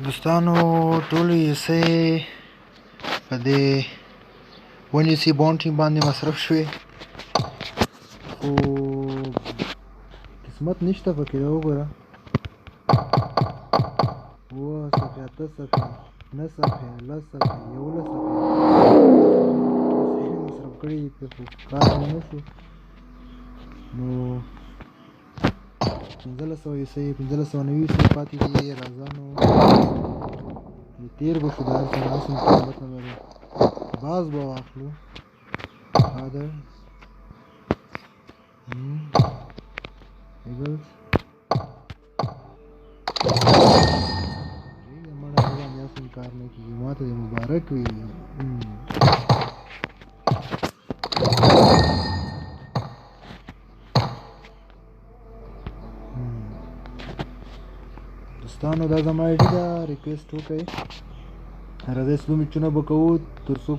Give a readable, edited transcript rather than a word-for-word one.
دوستانو ټولې یسې په دې 1UC باونټي باندې مصرف شوې، خو قسمت نشته پکې. دا وګوره 7 صفحې 8 صفحې 9 صفحې 10 صفحې 11 صفحې مصرف کړي دي، خو کار مې نه شو. نو 1500 یسې 1590 یسې پاتې دي. راځه نو تیر به شو، د هر څه نه اصل قیمت نه لري. باز به واخلو فادر ایګلز مړه په باندې اصل کار نه کېږي. ما ته دې مبارک وي. دوستانو دا زما آی ډي ده، ریکویسټ وکړئ. راځئ سلو میچونه به کوو تر څو